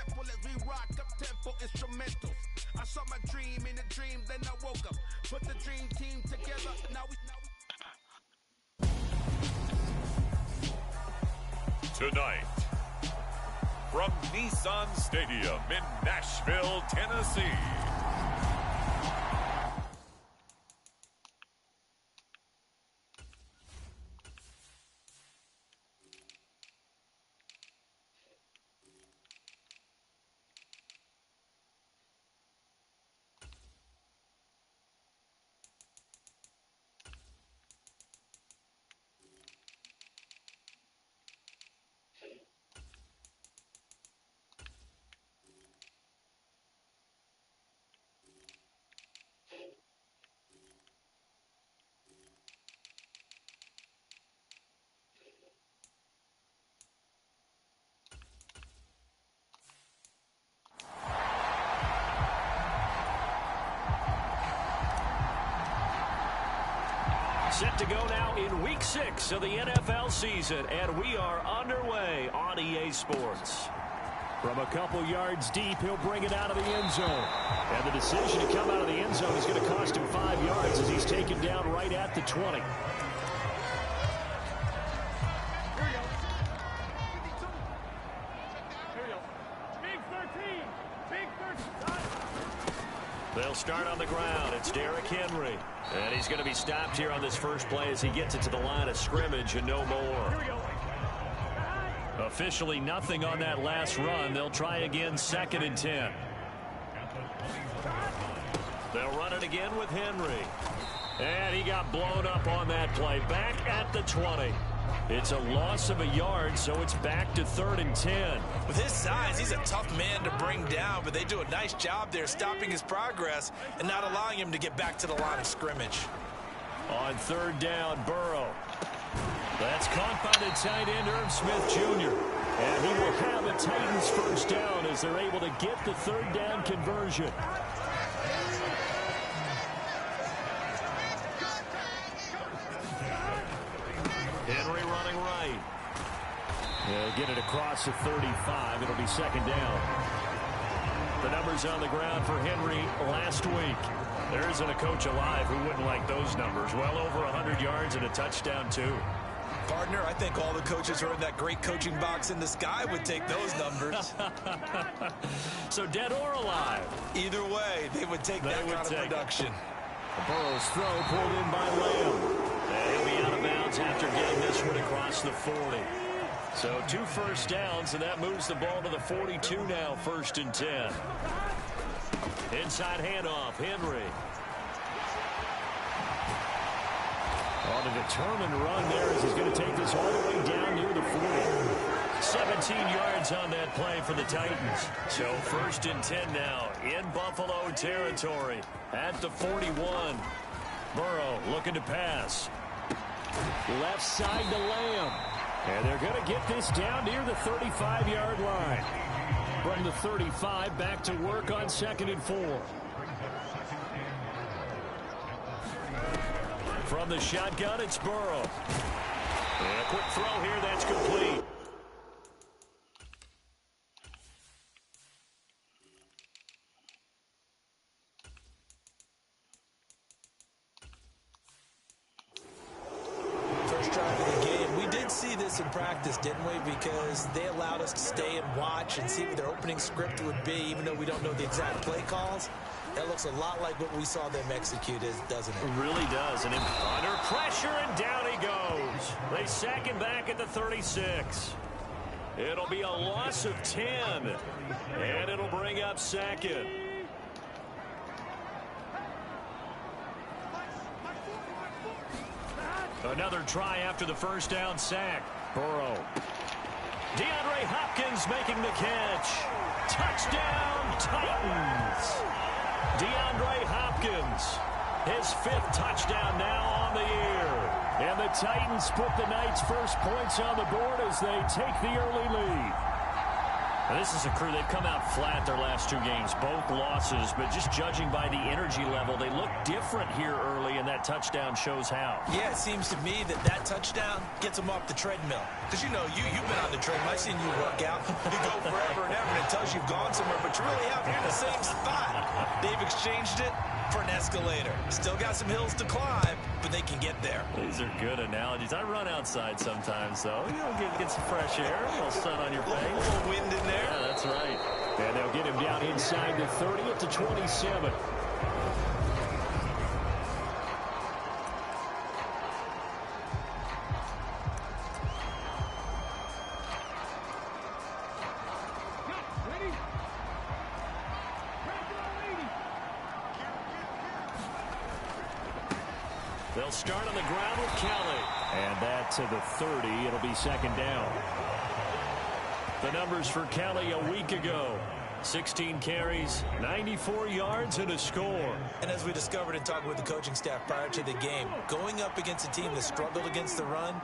temple as we rock up tempo instrumentals. I saw my dream in a dream, then I woke up. Put the dream team together, now we... Tonight, from Nissan Stadium in Nashville, Tennessee. Set to go now in Week 6 of the NFL season, and we are underway on EA Sports. From a couple yards deep, he'll bring it out of the end zone. And the decision to come out of the end zone is going to cost him 5 yards as he's taken down right at the 20. They'll start on the ground. It's Derrick Henry. And he's going to be stopped here on this first play as he gets it to the line of scrimmage and no more. Officially nothing on that last run. They'll try again, 2nd and 10. They'll run it again with Henry. And he got blown up on that play. Back at the 20. It's a loss of a yard, so it's back to 3rd and 10. With his size, he's a tough man to bring down, but they do a nice job there stopping his progress and not allowing him to get back to the line of scrimmage. On 3rd down, Burrow. That's caught by the tight end, Irv Smith Jr. And he will have a Titans first down as they're able to get the 3rd down conversion. Henry running right. They'll get it across the 35. It'll be 2nd down. The numbers on the ground for Henry last week. There isn't a coach alive who wouldn't like those numbers. Well over 100 yards and a touchdown, too. Partner, I think all the coaches who are in that great coaching box in the sky would take those numbers. So dead or alive? Either way, they would take that kind of production. Burrow's throw pulled in by Lamb. And he'll be out of bounds after getting this one across the 40. So 2 first downs, and that moves the ball to the 42 now, 1st and 10. Inside handoff, Henry. On a determined run there as he's going to take this all the way down near the 40. 17 yards on that play for the Titans. So 1st and 10 now in Buffalo territory at the 41. Burrow looking to pass. Left side to Lamb. And they're going to get this down near the 35-yard line. From the 35, back to work on 2nd and 4. From the shotgun, it's Burrow. And a quick throw here, that's complete. First drive of the game. We did see this in practice, didn't we? Because they allowed us to stay and watch and see what their opening script would be, even though we don't know the exact play calls. That looks a lot like what we saw them execute, doesn't it? It really does. And under pressure, and down he goes. They sack him back at the 36. It'll be a loss of 10. And it'll bring up 2nd. Another try after the first down sack. Burrow. DeAndre Hopkins making the catch. Touchdown, Titans. DeAndre Hopkins, his 5th touchdown now on the year. And the Titans put the night's first points on the board as they take the early lead. This is a crew, they've come out flat their last 2 games, both losses, but just judging by the energy level, they look different here early, and that touchdown shows how. Yeah, it seems to me that touchdown gets them off the treadmill. Because, you know, you've been on the treadmill. I've seen you work out. You go forever and ever, and it tells you you've gone somewhere, but you really have. You're in the same spot. They've exchanged it for an escalator. Still got some hills to climb, but they can get there. These are good analogies. I run outside sometimes, though. You know, get some fresh air, a little sun on your face. A little wind in there. Yeah, that's right. And they'll get him down inside the 30 at the 27. They'll start on the ground with Kelly. And that to the 30. It'll be second down. The numbers for Kelly a week ago. 16 carries, 94 yards, and a score. And as we discovered in talking with the coaching staff prior to the game, going up against a team that struggled against the run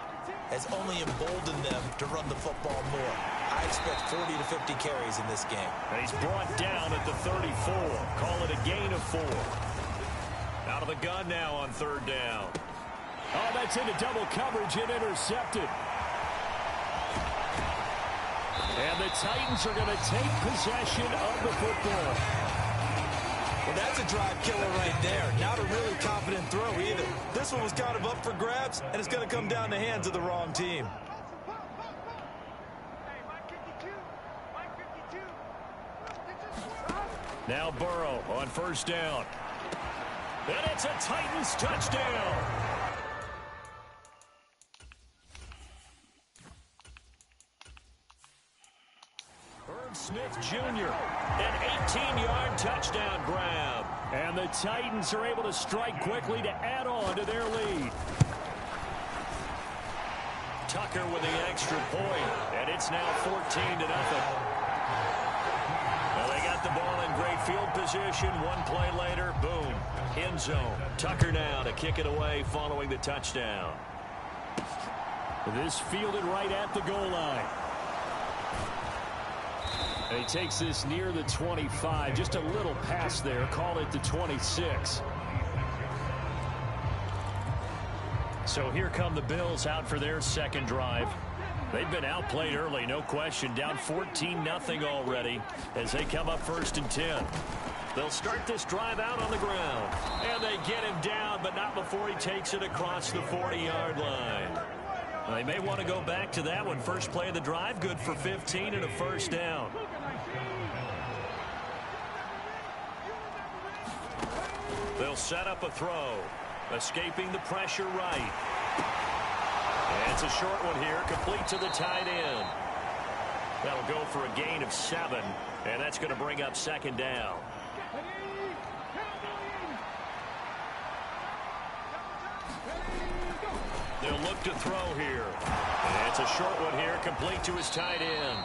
has only emboldened them to run the football more. I expect 40 to 50 carries in this game. And he's brought down at the 34. Call it a gain of 4. Out of the gun now on third down. Oh, that's into double coverage and intercepted. And the Titans are going to take possession of the football. Well, that's a drive killer right there. Not a really confident throw either. This one was kind of up for grabs, and it's going to come down the hands of the wrong team. Now Burrow on first down. And it's a Titans touchdown. Irv Smith Jr., an 18-yard touchdown grab. And the Titans are able to strike quickly to add on to their lead. Tucker with the extra point, and it's now 14-0. Well, they got the ball in great field position. One play later, boom, end zone. Tucker now to kick it away following the touchdown. This fielded right at the goal line. And he takes this near the 25. Just a little pass there. Call it the 26. So here come the Bills out for their second drive. They've been outplayed early, no question. Down 14-0 already as they come up first and 10. They'll start this drive out on the ground. And they get him down, but not before he takes it across the 40-yard line. They may want to go back to that one. First play of the drive, good for 15 and a first down. They'll set up a throw. Escaping the pressure right. And it's a short one here, complete to the tight end. That'll go for a gain of 7, and that's going to bring up second down. They'll look to throw here. And it's a short one here, complete to his tight end.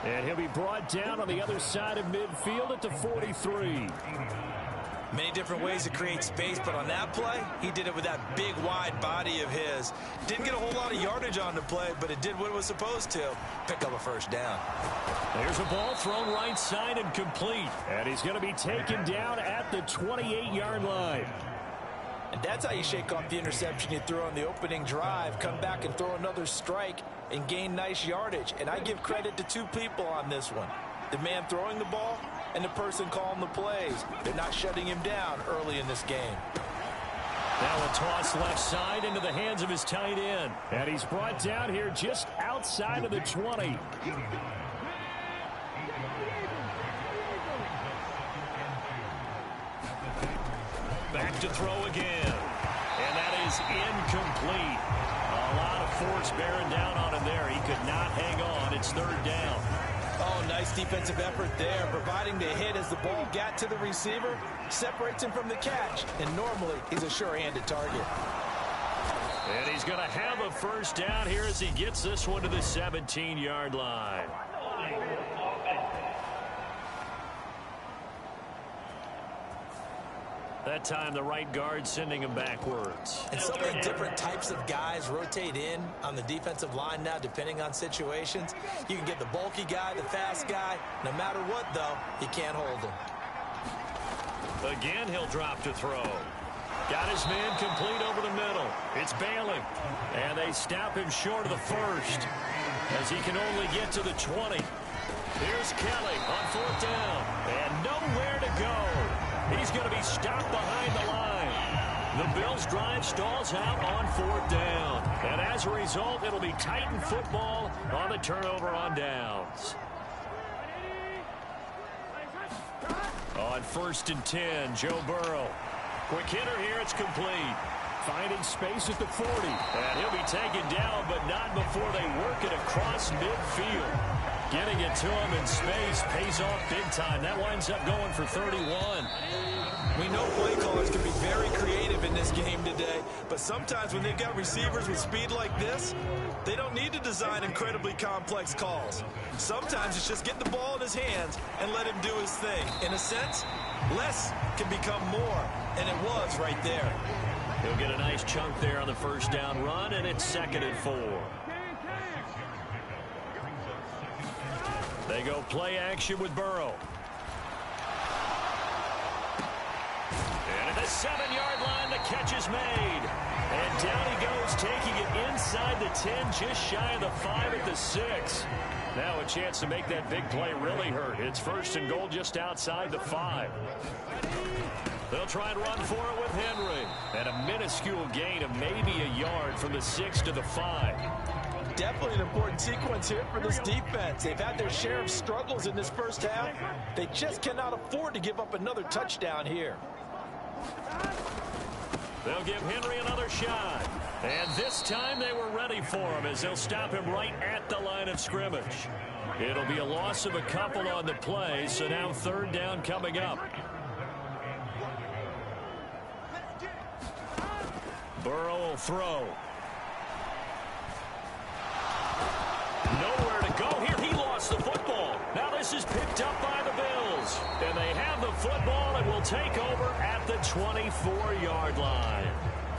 And he'll be brought down on the other side of midfield at the 43. Many different ways to create space, but on that play, he did it with that big, wide body of his. Didn't get a whole lot of yardage on the play, but it did what it was supposed to. Pick up a first down. There's a ball thrown right side and complete. And he's going to be taken down at the 28-yard line. And that's how you shake off the interception you threw on the opening drive. Come back and throw another strike and gain nice yardage. And I give credit to two people on this one. The man throwing the ball and the person calling the plays. They're not shutting him down early in this game. Now a toss left side into the hands of his tight end. And he's brought down here just outside of the 20. Back to throw again. And that is incomplete. A lot of force bearing down on him there. He could not hang on. It's third down. Oh, nice defensive effort there, providing the hit as the ball got to the receiver, separates him from the catch, and normally he's a sure-handed target. And he's going to have a first down here as he gets this one to the 17-yard line. That time the right guard sending him backwards. And so many different types of guys rotate in on the defensive line now, depending on situations. You can get the bulky guy, the fast guy. No matter what, though, you can't hold him. Again, he'll drop to throw. Got his man complete over the middle. It's Bailey. And they stop him short of the first, as he can only get to the 20. Here's Kelly on 4th down. And nowhere to go. He's going to be stopped behind the line. The Bills' drive stalls out on 4th down. And as a result, it'll be Titan football on the turnover on downs. On 1st and 10, Joe Burrow. Quick hitter here, it's complete. Finding space at the 40. And he'll be taken down, but not before they work it across midfield. Getting it to him in space pays off big time. That winds up going for 31. We know play callers can be very creative in this game today, but sometimes when they've got receivers with speed like this, they don't need to design incredibly complex calls. Sometimes it's just get the ball in his hands and let him do his thing. In a sense, less can become more, and it was right there. He'll get a nice chunk there on the 1st down run, and it's 2nd and 4. They go play action with Burrow. And at the 7-yard line, the catch is made. And down he goes, taking it inside the 10, just shy of the 5 at the 6. Now a chance to make that big play really hurt. It's 1st and goal just outside the 5. They'll try and run for it with Henry. And a minuscule gain of maybe a yard from the 6 to the 5. Definitely an important sequence here for this defense. They've had their share of struggles in this first half. They just cannot afford to give up another touchdown here. They'll give Henry another shot. And this time they were ready for him as they'll stop him right at the line of scrimmage. It'll be a loss of a couple on the play, so now 3rd down coming up. Burrow will throw. Nowhere to go here. He lost the football. Now this is picked up by the Bills. And they have the football and will take over at the 24-yard line.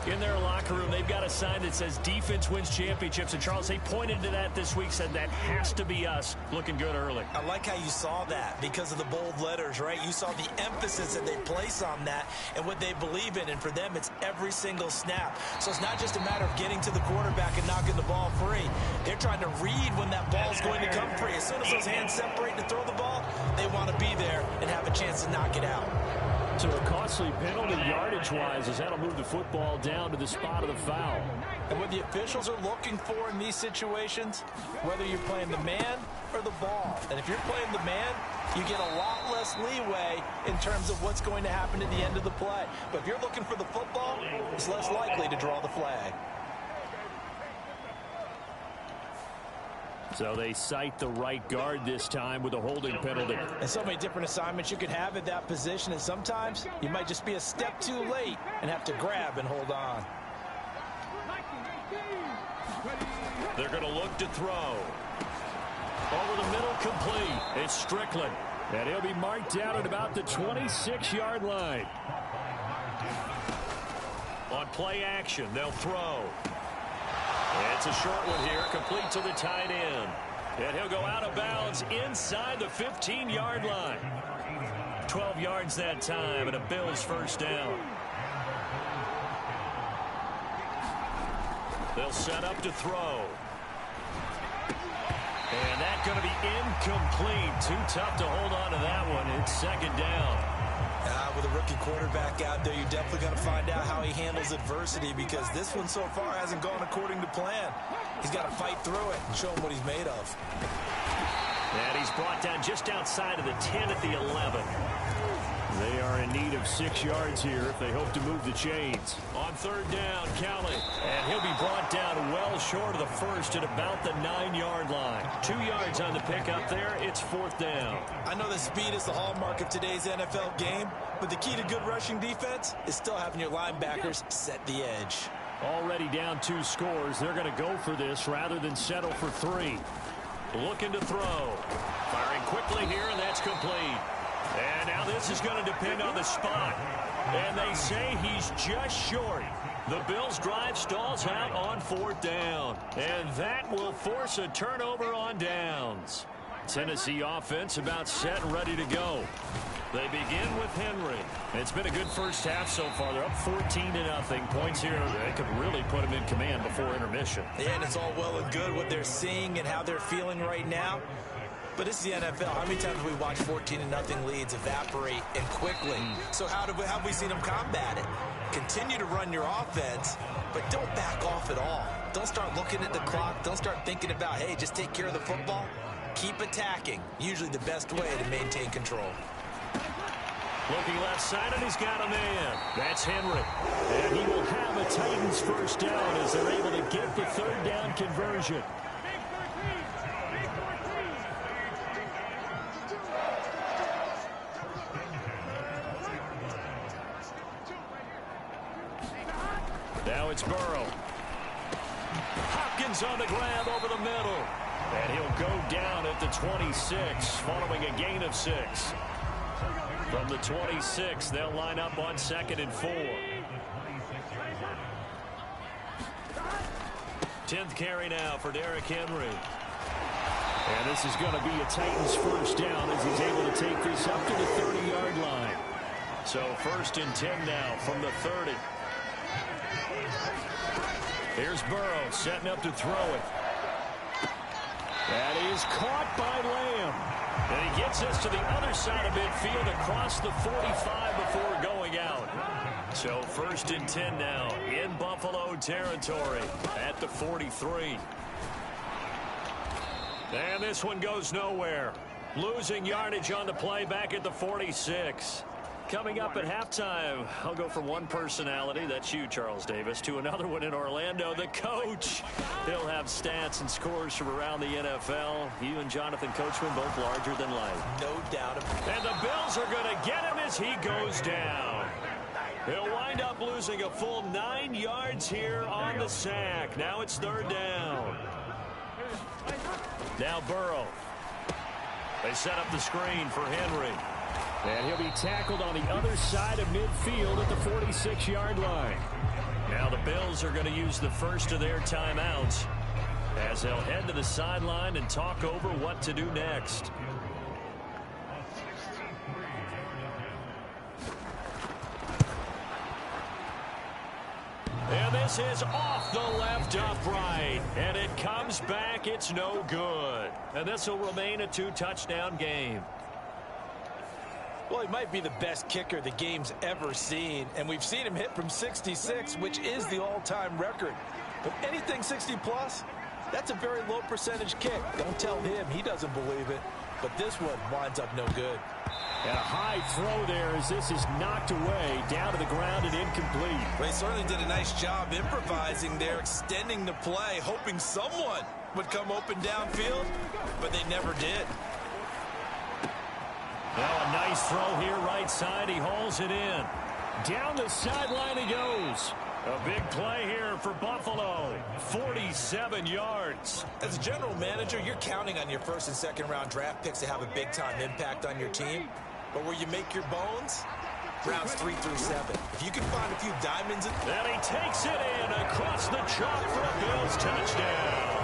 In their locker room, they've got a sign that says defense wins championships. And, Charles, they pointed to that this week, said that has to be us. Looking good early. I like how you saw that because of the bold letters, right? You saw the emphasis that they place on that and what they believe in. And for them, it's every single snap. So it's not just a matter of getting to the quarterback and knocking the ball free. They're trying to read when that ball is going to come free. As soon as those hands separate to throw the ball, they want to be there and have a chance to knock it out. So a costly penalty yardage-wise as that'll move the football down to the spot of the foul. And what the officials are looking for in these situations, whether you're playing the man or the ball. And if you're playing the man, you get a lot less leeway in terms of what's going to happen at the end of the play. But if you're looking for the football, it's less likely to draw the flag. So they cite the right guard this time with a holding penalty. And so many different assignments you could have at that position, and sometimes you might just be a step too late and have to grab and hold on. They're going to look to throw. Over the middle, complete. It's Strickland. And he'll be marked down at about the 26-yard line. On play action, they'll throw. It's a short one here, complete to the tight end. And he'll go out of bounds inside the 15-yard line. 12 yards that time, and a Bills 1st down. They'll set up to throw. And that's going to be incomplete. Too tough to hold on to that one. It's 2nd down. With a rookie quarterback out there, you're definitely going to find out how he handles adversity because this one so far hasn't gone according to plan. He's got to fight through it and show him what he's made of. And he's brought down just outside of the 10 at the 11. They are in need of 6 yards here if they hope to move the chains. On 3rd down, Kelly. And he'll be brought down well short of the first at about the 9-yard line. 2 yards on the pickup there. It's 4th down. I know that speed is the hallmark of today's NFL game, but the key to good rushing defense is still having your linebackers set the edge. Already down 2 scores. They're going to go for this rather than settle for 3. Looking to throw. Firing quickly here, and that's complete. And now this is going to depend on the spot. And they say he's just short. The Bills' drive stalls out on 4th down. And that will force a turnover on downs. Tennessee offense about set and ready to go. They begin with Henry. It's been a good first half so far. They're up 14-0. Points here. They could really put them in command before intermission. Yeah, and it's all well and good what they're seeing and how they're feeling right now. But this is the NFL. How many times have we watched 14-0 leads evaporate and quickly? So how have we seen them combat it? Continue to run your offense, but don't back off at all. Don't start looking at the clock. Don't start thinking about, hey, just take care of the football. Keep attacking. Usually the best way to maintain control. Looking left side, and he's got a man. That's Henry. And he will have a Titans first down as they're able to get the 3rd down conversion. Now it's Burrow. Hopkins on the grab over the middle. And he'll go down at the 26, following a gain of 6. From the 26, they'll line up on 2nd and 4. 10th carry now for Derrick Henry. And this is going to be a Titans first down as he's able to take this up to the 30-yard line. So 1st and 10 now from the 30. Here's Burrow setting up to throw it. That is caught by Lamb. And he gets us to the other side of midfield across the 45 before going out. So 1st and 10 now in Buffalo territory at the 43. And this one goes nowhere. Losing yardage on the play back at the 46. Coming up at halftime, I'll go from one personality, that's you, Charles Davis, to another one in Orlando, the coach. He'll have stats and scores from around the NFL. You and Jonathan Coachman both larger than life. No doubt about it. And the Bills are going to get him as he goes down. He'll wind up losing a full 9 yards here on the sack. Now it's 3rd down. Now Burrow. They set up the screen for Henry. And he'll be tackled on the other side of midfield at the 46-yard line. Now the Bills are going to use the first of their timeouts as they'll head to the sideline and talk over what to do next. And this is off the left upright. And it comes back. It's no good. And this will remain a 2-touchdown game. Well, he might be the best kicker the game's ever seen, and we've seen him hit from 66, which is the all-time record. But anything 60-plus, that's a very low percentage kick. Don't tell him he doesn't believe it, but this one winds up no good. And a high throw there as this is knocked away, down to the ground and incomplete. Well, he certainly did a nice job improvising there, extending the play, hoping someone would come open downfield, but they never did. Now a nice throw here right side. He hauls it in. Down the sideline he goes. A big play here for Buffalo. 47 yards. As a general manager, you're counting on your 1st and 2nd round draft picks to have a big-time impact on your team. But where you make your bones, rounds 3 through 7. If you can find a few diamonds... And he takes it in across the chalk for a Bills touchdown.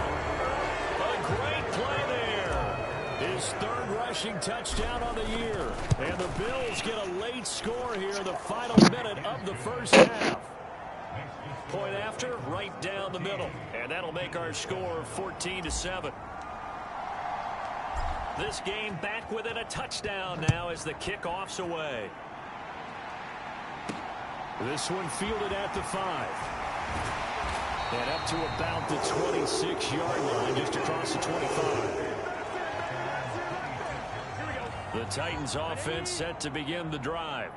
A great play there. His 3rd rushing touchdown on the year. And the Bills get a late score here in the final minute of the first half. Point after, right down the middle. And that'll make our score 14-7. This game back within a touchdown now as the kickoff's away. This one fielded at the 5. And up to about the 26-yard line, just across the 25. The Titans offense set to begin the drive.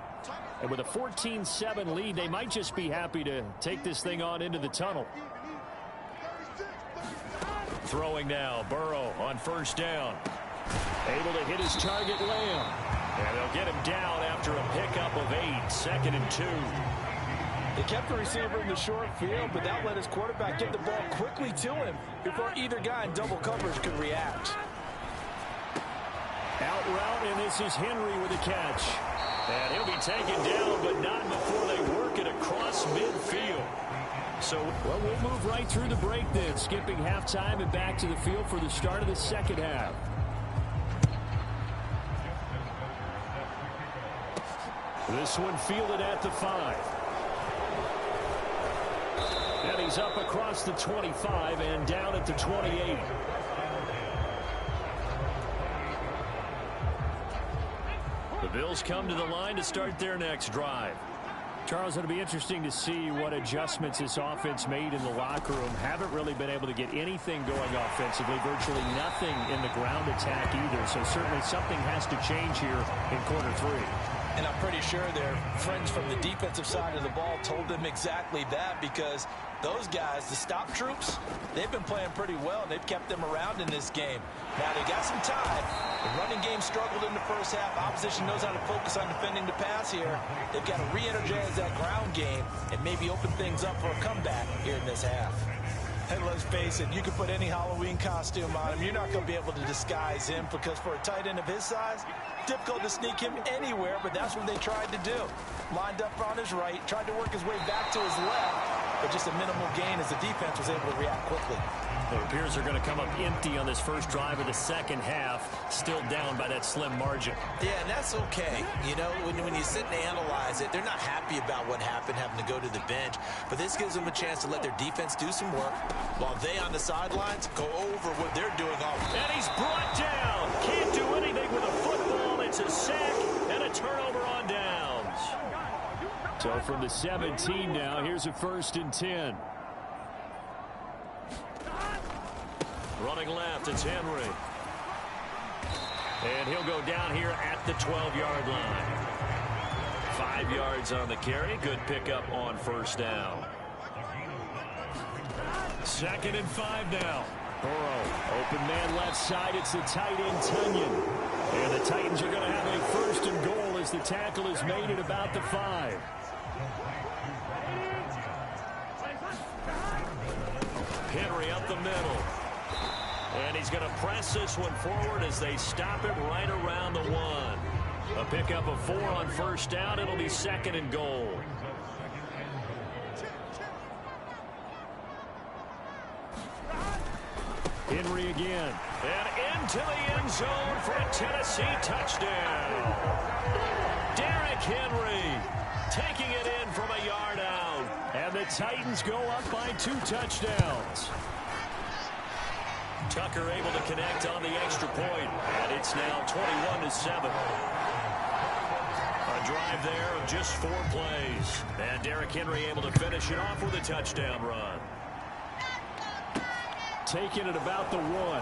And with a 14-7 lead, they might just be happy to take this thing on into the tunnel. Throwing now, Burrow on 1st down. Able to hit his target, Lamb. And they'll get him down after a pickup of 8, 2nd and 2. They kept the receiver in the short field, but that let his quarterback get the ball quickly to him before either guy in double coverage could react. Out route, and this is Henry with a catch. And he'll be taken down, but not before they work it across midfield. So, well, we'll move right through the break then, skipping halftime and back to the field for the start of the second half. This one fielded at the 5. And he's up across the 25 and down at the 28. The Bills come to the line to start their next drive. Charles, it'll be interesting to see what adjustments this offense made in the locker room. Haven't really been able to get anything going offensively, virtually nothing in the ground attack either. So certainly something has to change here in quarter 3. And I'm pretty sure their friends from the defensive side of the ball told them exactly that, because those guys, the stop troops, they've been playing pretty well. They've kept them around in this game. Now, they got some time. The running game struggled in the first half. Opposition knows how to focus on defending the pass here. They've got to re-energize that ground game and maybe open things up for a comeback here in this half. And let's face it, you can put any Halloween costume on him. You're not going to be able to disguise him, because for a tight end of his size, difficult to sneak him anywhere, but that's what they tried to do. Lined up on his right, tried to work his way back to his left, but just a minimal gain as the defense was able to react quickly. It appears they're going to come up empty on this first drive of the second half, still down by that slim margin. Yeah, and that's okay. You know, when you sit and analyze it, they're not happy about what happened, having to go to the bench, but this gives them a chance to let their defense do some work while they on the sidelines go over what they're doing off. And he's brought down. Can't do anything with a football. It's a sack and a turnover on downs. So from the 17 now, here's a 1st and 10. Running left, it's Henry. And he'll go down here at the 12-yard line. 5 yards on the carry. Good pickup on first down. 2nd and 5 now. Burrow, open man left side. It's the tight end, Tunyon. And the Titans are going to have a 1st and goal as the tackle is made at about the 5. Henry up the middle. And he's going to press this one forward as they stop it right around the 1. A pickup of 4 on first down. It'll be 2nd and goal. Henry again. And into the end zone for a Tennessee touchdown. Derrick Henry taking it in from a yard out. And the Titans go up by 2 touchdowns. Tucker able to connect on the extra point, and it's now 21-7. A drive there of just 4 plays. And Derrick Henry able to finish it off with a touchdown run. Taking it about the 1.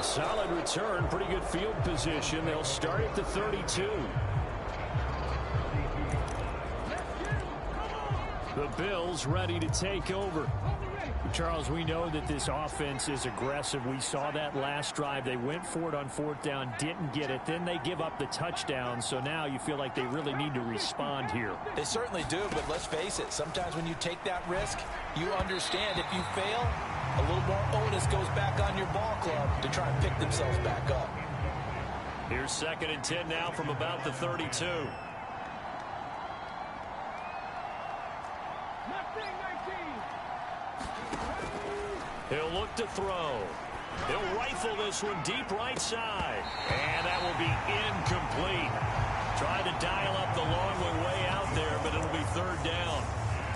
A solid return, pretty good field position. They'll start at the 32. The Bills ready to take over. Charles, we know that this offense is aggressive. We saw that last drive. They went for it on 4th down, didn't get it. Then they give up the touchdown. So now you feel like they really need to respond here. They certainly do, but let's face it. Sometimes when you take that risk, you understand if you fail, a little more onus goes back on your ball club to try and pick themselves back up. Here's 2nd and 10 now from about the 32. He'll look to throw. He'll rifle this one deep right side. And that will be incomplete. Try to dial up the long one way out there, but it'll be 3rd down.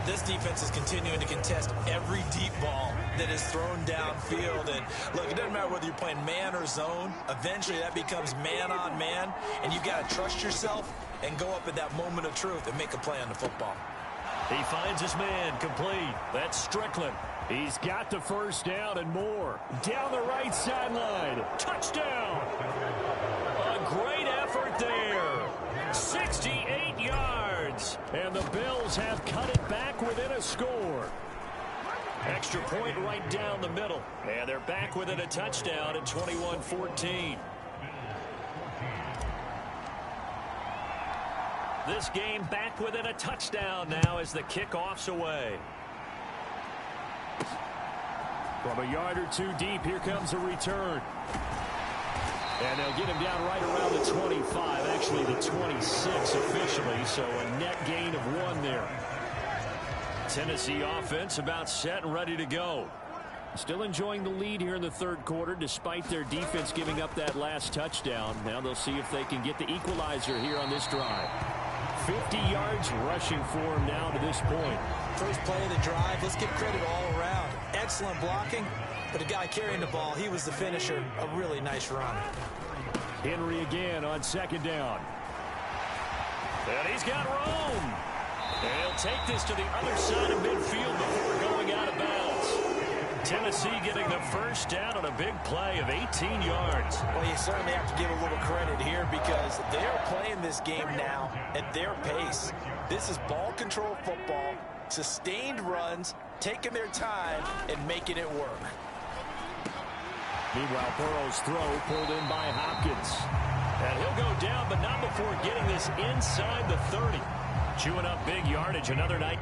This defense is continuing to contest every deep ball that is thrown downfield. And look, it doesn't matter whether you're playing man or zone. Eventually that becomes man on man. And you've got to trust yourself and go up at that moment of truth and make a play on the football. He finds his man complete. That's Strickland. He's got the 1st down and more. Down the right sideline. Touchdown. A great effort there. 68 yards. And the Bills have cut it back within a score. Extra point right down the middle. And they're back within a touchdown at 21-14. This game back within a touchdown now as the kickoff's away. From a yard or 2 deep, here comes a return. And they'll get him down right around the 25, actually the 26 officially, so a net gain of 1 there. Tennessee offense about set and ready to go. Still enjoying the lead here in the third quarter despite their defense giving up that last touchdown. Now they'll see if they can get the equalizer here on this drive. 50 yards rushing for him now to this point. First play of the drive, let's give credit all around. Excellent blocking, but the guy carrying the ball, he was the finisher. A really nice run. Henry again on second down. And he's got room. And he'll take this to the other side of midfield before going out of bounds. Tennessee getting the first down on a big play of 18 yards. Well, you certainly have to give a little credit here because they're playing this game now at their pace. This is ball control football, sustained runs, taking their time, and making it work. Meanwhile, Burrow's throw pulled in by Hopkins. And he'll go down, but not before getting this inside the 30. Chewing up big yardage another night.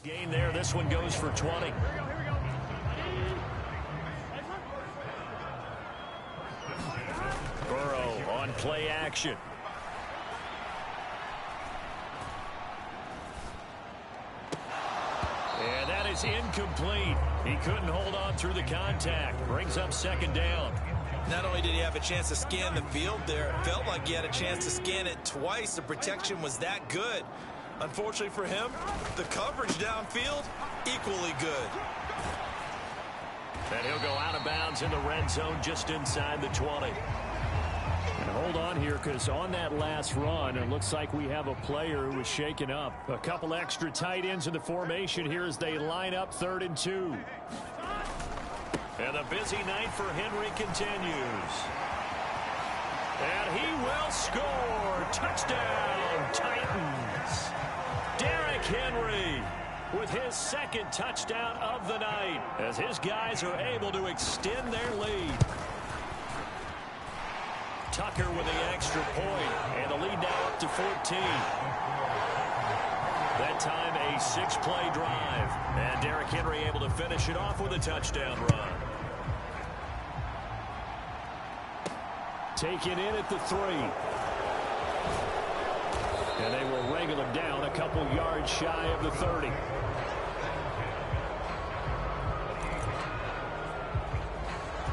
Gain there. This one goes for 20. Burrow on play action. And that is incomplete. He couldn't hold on through the contact. Brings up second down. Not only did he have a chance to scan the field there, it felt like he had a chance to scan it twice. The protection was that good. Unfortunately for him, the coverage downfield, equally good. And he'll go out of bounds in the red zone just inside the 20. And hold on here because on that last run, it looks like we have a player who was shaken up. A couple extra tight ends in the formation here as they line up 3rd and 2. And the busy night for Henry continues. And he will score. Touchdown, Titans. Derrick Henry with his second touchdown of the night as his guys are able to extend their lead. Tucker with the extra point, and the lead now up to 14. That time a 6-play drive, and Derrick Henry able to finish it off with a touchdown run. Taken in at the 3. And they will wrangle him down a couple yards shy of the 30.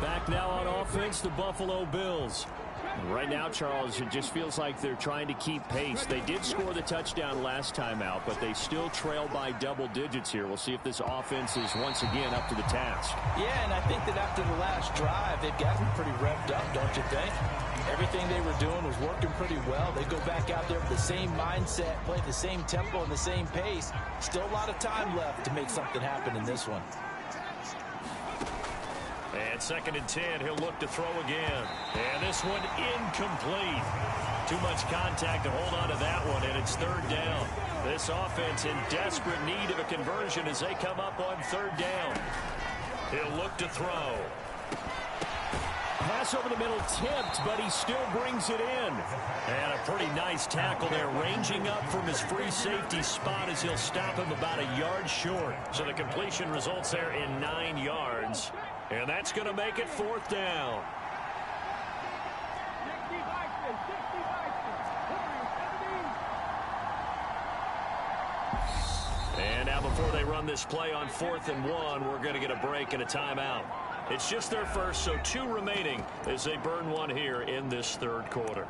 Back now on offense, the Buffalo Bills. Right now, Charles, it just feels like they're trying to keep pace. They did score the touchdown last time out, but they still trail by double digits here. We'll see if this offense is once again up to the task. Yeah, and I think that after the last drive, they've gotten pretty revved up, don't you think? Everything they were doing was working pretty well. They go back out there with the same mindset, play the same tempo and the same pace. Still a lot of time left to make something happen in this one. And 2nd and 10, he'll look to throw again. And this one incomplete. Too much contact to hold on to that one, and it's 3rd down. This offense in desperate need of a conversion as they come up on 3rd down. He'll look to throw. Pass over the middle tipped, but he still brings it in. And a pretty nice tackle there, ranging up from his free safety spot as he'll stop him about a yard short. So the completion results there in 9 yards. And that's going to make it 4th down. And now before they run this play on 4th and 1, we're going to get a break and a timeout. It's just their first, so 2 remaining as they burn one here in this 3rd quarter.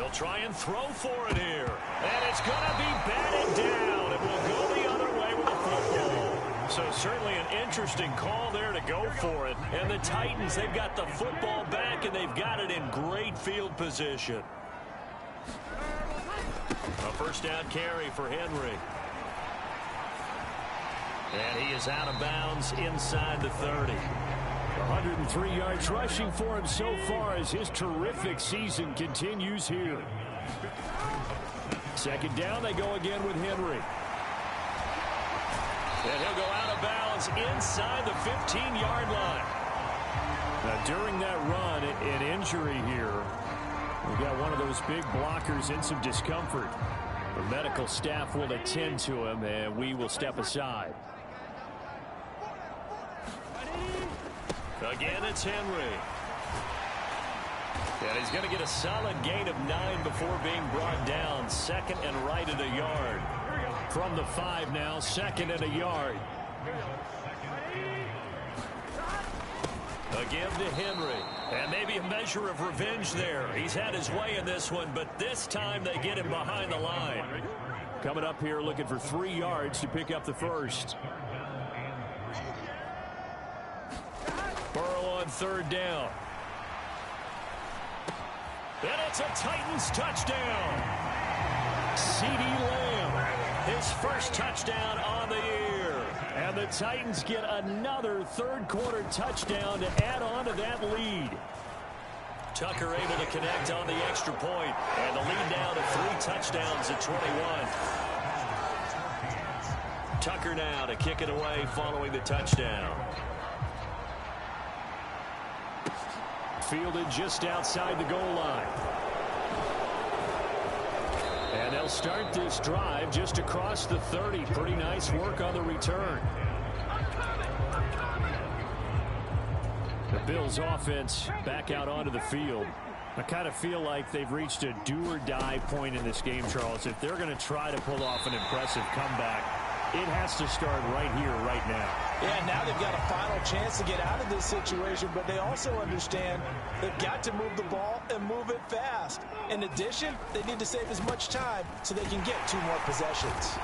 They'll try and throw for it here. And it's going to be batted down. It will go the other way with the football. So certainly an interesting call there to go for it. And the Titans, they've got the football back, and they've got it in great field position. A first down carry for Henry. And he is out of bounds inside the 30. 103 yards rushing for him so far as his terrific season continues here. Second down, they go again with Henry. And he'll go out of bounds inside the 15-yard line. Now, during that run, an injury here. We've got one of those big blockers in some discomfort. The medical staff will attend to him, and we will step aside. Again, it's Henry. And he's going to get a solid gain of 9 before being brought down. Second and right at a yard. From the 5 now, second and a yard. Again to Henry. And maybe a measure of revenge there. He's had his way in this one, but this time they get him behind the line. Coming up here looking for 3 yards to pick up the first. Burrow on third down. And it's a Titans touchdown. CeeDee Lamb, his first touchdown on the year. And the Titans get another third-quarter touchdown to add on to that lead. Tucker able to connect on the extra point, and the lead now to 3 touchdowns at 21. Tucker now to kick it away following the touchdown. Fielded just outside the goal line. And they'll start this drive just across the 30. Pretty nice work on the return. The Bills offense back out onto the field. I kind of feel like they've reached a do-or-die point in this game, Charles. If they're going to try to pull off an impressive comeback, it has to start right here, right now. Yeah, now they've got a final chance to get out of this situation, but they also understand they've got to move the ball and move it fast. In addition, they need to save as much time so they can get 2 more possessions.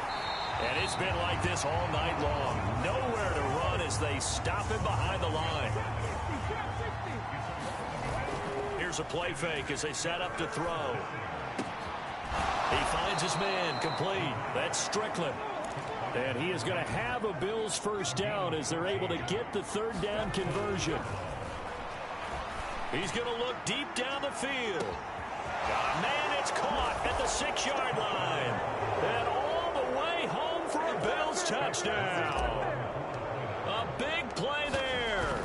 And it's been like this all night long. Nowhere to run as they stop him behind the line. Here's a play fake as they set up to throw. He finds his man complete. That's Strickland. And he is going to have a Bills first down as they're able to get the third down conversion. He's going to look deep down the field. Man, it's caught at the 6-yard line. And all the way home for a Bills touchdown. A big play there.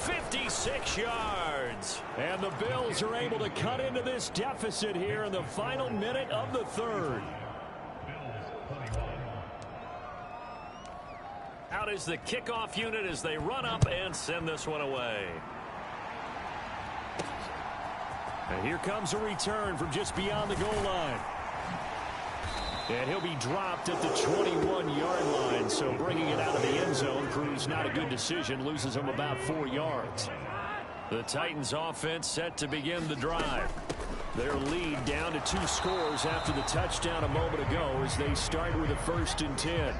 56 yards. And the Bills are able to cut into this deficit here in the final minute of the third. Out is the kickoff unit as they run up and send this one away. And here comes a return from just beyond the goal line. And he'll be dropped at the 21-yard line, so bringing it out of the end zone proves not a good decision, loses him about 4 yards. The Titans offense set to begin the drive. Their lead down to 2 scores after the touchdown a moment ago as they start with a 1st and 10.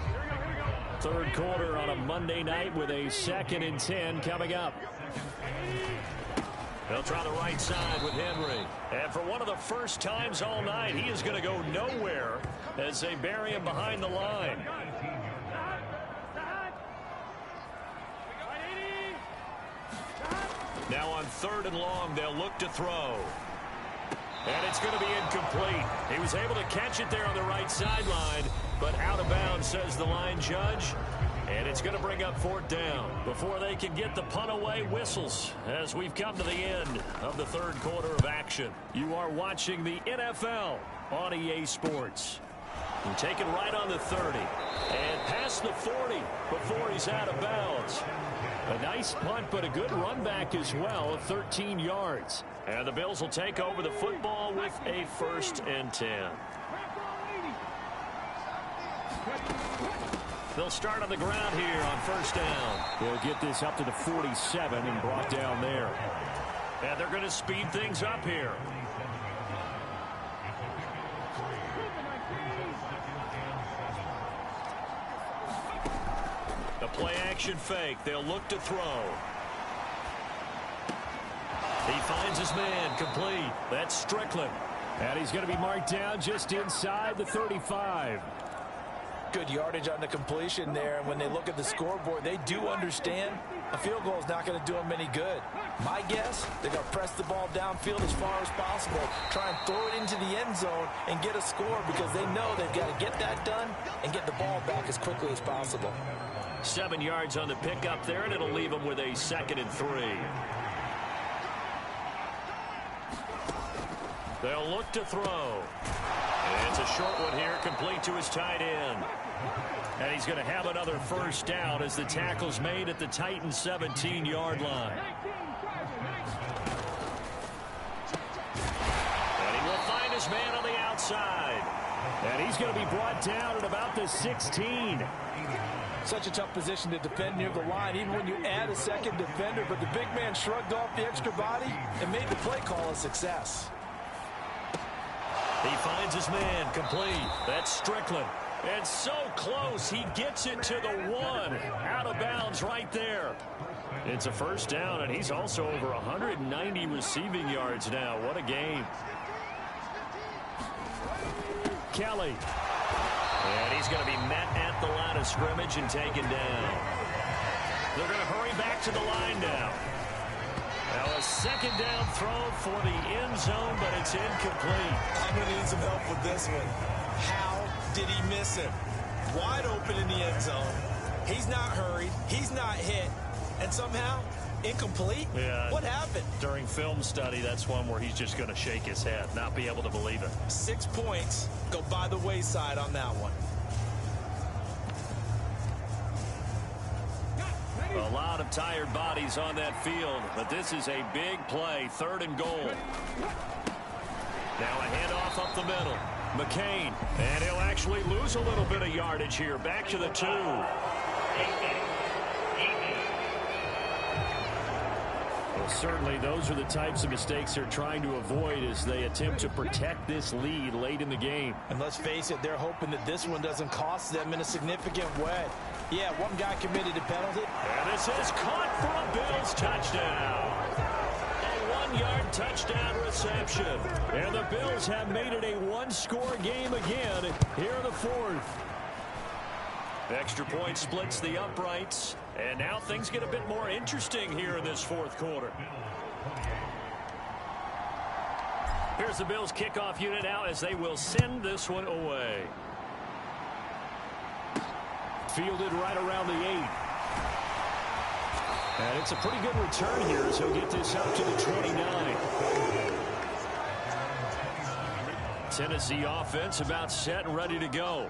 Third quarter on a Monday night with a 2nd and 10 coming up. They'll try the right side with Henry. And for one of the first times all night, he is going to go nowhere as they bury him behind the line. Now on 3rd and long, they'll look to throw. And it's going to be incomplete. He was able to catch it there on the right sideline, but out of bounds, says the line judge. And it's going to bring up 4th down before they can get the punt away. Whistles as we've come to the end of the third quarter of action. You are watching the NFL on EA Sports. And taken right on the 30 and past the 40 before he's out of bounds. A nice punt, but a good run back as well, 13 yards. And the Bills will take over the football with a 1st and 10. They'll start on the ground here on 1st down. They'll get this up to the 47 and brought down there. And they're going to speed things up here. play-action fake. They'll look to throw. He finds his man, complete. That's Strickland. And he's going to be marked down just inside the 35. Good yardage on the completion there. And when they look at the scoreboard, they do understand a field goal is not going to do them any good. My guess, they're going to press the ball downfield as far as possible, try and throw it into the end zone and get a score because they know they've got to get that done and get the ball back as quickly as possible. 7 yards on the pickup there, and it'll leave them with a 2nd and 3. They'll look to throw. And it's a short one here, complete to his tight end. And he's going to have another first down as the tackle's made at the Titans' 17-yard line. And he will find his man on the outside. And he's going to be brought down at about the 16. Such a tough position to defend near the line, even when you add a second defender. But the big man shrugged off the extra body and made the play call a success. He finds his man, complete. That's Strickland. And so close, he gets it to the 1. Out of bounds right there. It's a first down, and he's also over 190 receiving yards now. What a game. Kelly. And he's going to be met at the line of scrimmage and taken down. They're going to hurry back to the line now. Now a 2nd down throw for the end zone, but it's incomplete. I'm going to need some help with this one. How did he miss him? Wide open in the end zone. He's not hurried. He's not hit. And somehow, incomplete? Yeah. What happened? During film study, that's one where he's just going to shake his head, not be able to believe it. 6 points go by the wayside on that one. A lot of tired bodies on that field, but this is a big play, 3rd and goal. Now a handoff up the middle. McCain, and he'll actually lose a little bit of yardage here. Back to the 2. Well, certainly those are the types of mistakes they're trying to avoid as they attempt to protect this lead late in the game. And let's face it, they're hoping that this one doesn't cost them in a significant way. Yeah, one guy committed a penalty. And this is caught for a Bills touchdown. A 1-yard touchdown reception. And the Bills have made it a 1-score game again here in the 4th. Extra point splits the uprights. And now things get a bit more interesting here in this 4th quarter. Here's the Bills kickoff unit now as they will send this one away. Fielded right around the 8. And it's a pretty good return here as he'll get this up to the 29. Tennessee offense about set and ready to go.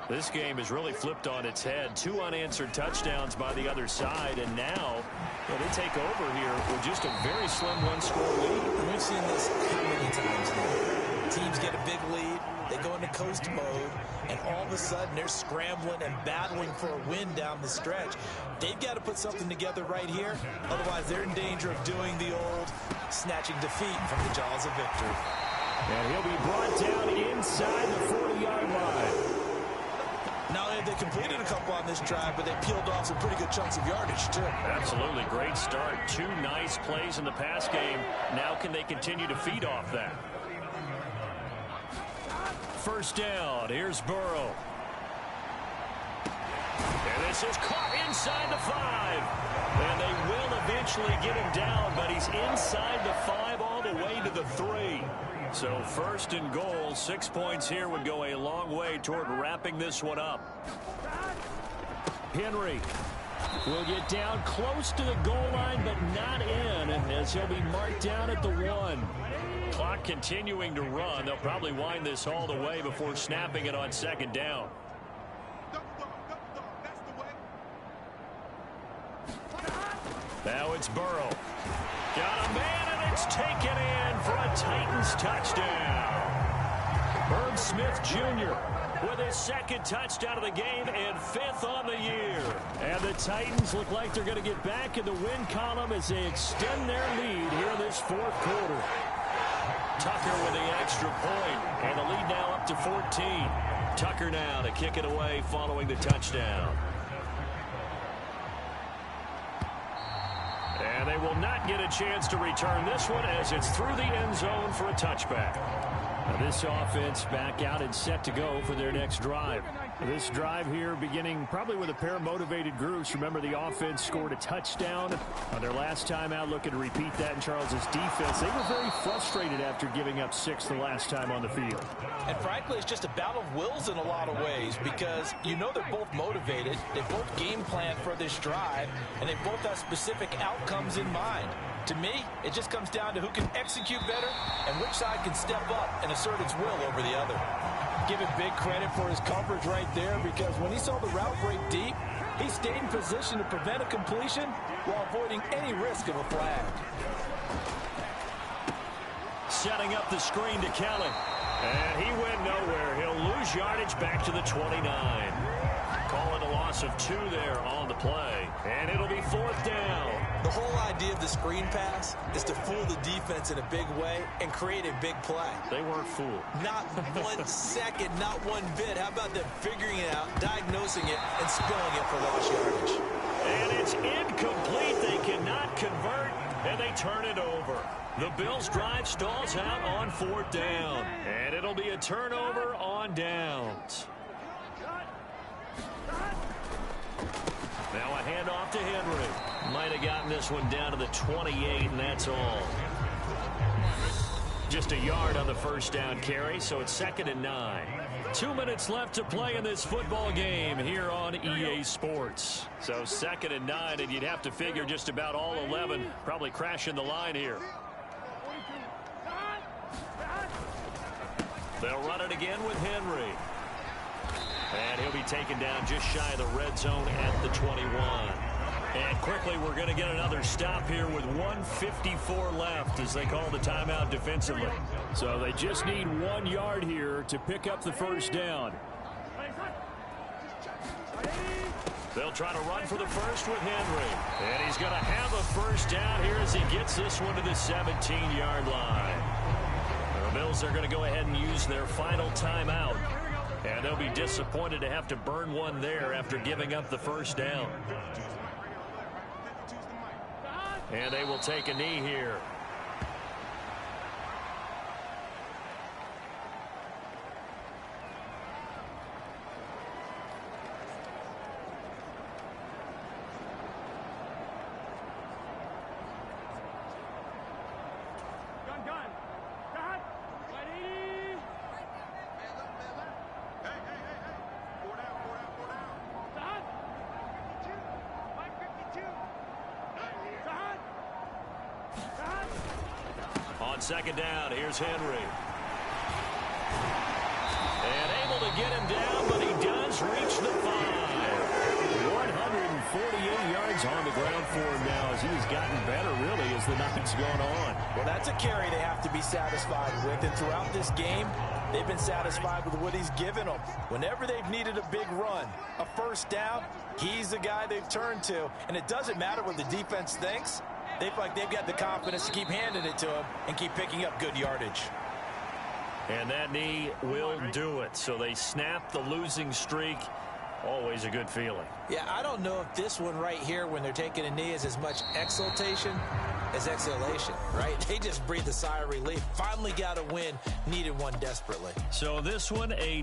This game is really flipped on its head. 2 unanswered touchdowns by the other side, and now they take over here with just a very slim 1-score lead. We've seen this how many times now? Teams get a big lead, they go into coast mode, and all of a sudden they're scrambling and battling for a win down the stretch. They've got to put something together right here, otherwise they're in danger of doing the old snatching defeat from the jaws of victory. And he'll be brought down inside the 40-yard line. Not only have they completed a couple on this drive, but they peeled off some pretty good chunks of yardage, too. Absolutely. Great start. 2 nice plays in the pass game. Now can they continue to feed off that? First down. Here's Burrow. And this is caught inside the 5. And they will eventually get him down, but he's inside the 5 all the way to the 3. So 1st and goal, 6 points here would go a long way toward wrapping this one up. Henry will get down close to the goal line, but not in, as he'll be marked down at the 1. Clock continuing to run. They'll probably wind this all the way before snapping it on 2nd down. Now it's Burrow. Got a man, and it's taken in for a Titans touchdown. Herb Smith Jr. with his 2nd touchdown of the game and 5th on the year. And the Titans look like they're going to get back in the win column as they extend their lead here in this 4th quarter. Tucker with the extra point, and the lead now up to 14. Tucker now to kick it away following the touchdown. And they will not get a chance to return this one as it's through the end zone for a touchback. Now this offense back out and set to go for their next drive. This drive here beginning probably with a pair of motivated groups. Remember, the offense scored a touchdown on their last time out, looking to repeat that in Charles's defense. They were very frustrated after giving up 6 the last time on the field. And frankly, it's just a battle of wills in a lot of ways because you know they're both motivated. They both game plan for this drive, and they both have specific outcomes in mind. To me, it just comes down to who can execute better and which side can step up and assert its will over the other. Give him big credit for his coverage right there because when he saw the route break deep, he stayed in position to prevent a completion while avoiding any risk of a flag. Setting up the screen to Kelly. And he went nowhere. He'll lose yardage back to the 29. Calling a loss of 2 there on the play. And it'll be 4th down. The whole idea of the screen pass is to fool the defense in a big way and create a big play. They weren't fooled. Not 1 second, not 1 bit. How about them figuring it out, diagnosing it, and spilling it for lost yardage? And it's incomplete. They cannot convert, and they turn it over. The Bills' drive stalls out on 4th down. And it'll be a turnover on downs. Now a handoff to Henry. Might have gotten this one down to the 28, and that's all. Just a yard on the first down carry, so it's 2nd and 9. 2 minutes left to play in this football game here on EA Sports. So 2nd and 9, and you'd have to figure just about all 11 probably crashing the line here. They'll run it again with Henry. And he'll be taken down just shy of the red zone at the 21. And quickly, we're going to get another stop here with 1:54 left as they call the timeout defensively. So they just need 1 yard here to pick up the first down. They'll try to run for the first with Henry. And he's going to have a first down here as he gets this one to the 17-yard line. The Bills are going to go ahead and use their final timeout. And they'll be disappointed to have to burn one there after giving up the first down. And they will take a knee here. On 2nd down, here's Henry. And able to get him down, but he does reach the 5. 148 yards on the ground for him now as he's gotten better, really, as the night's gone on. Well, that's a carry they have to be satisfied with. And throughout this game, they've been satisfied with what he's given them. Whenever they've needed a big run, a first down, he's the guy they've turned to. And it doesn't matter what the defense thinks. They feel like they've got the confidence to keep handing it to him and keep picking up good yardage. And that knee will do it. So they snap the losing streak. Always a good feeling. Yeah, I don't know if this one right here when they're taking a knee is as much exultation as exhalation, right? They just breathe a sigh of relief. Finally got a win, needed one desperately. So this one, a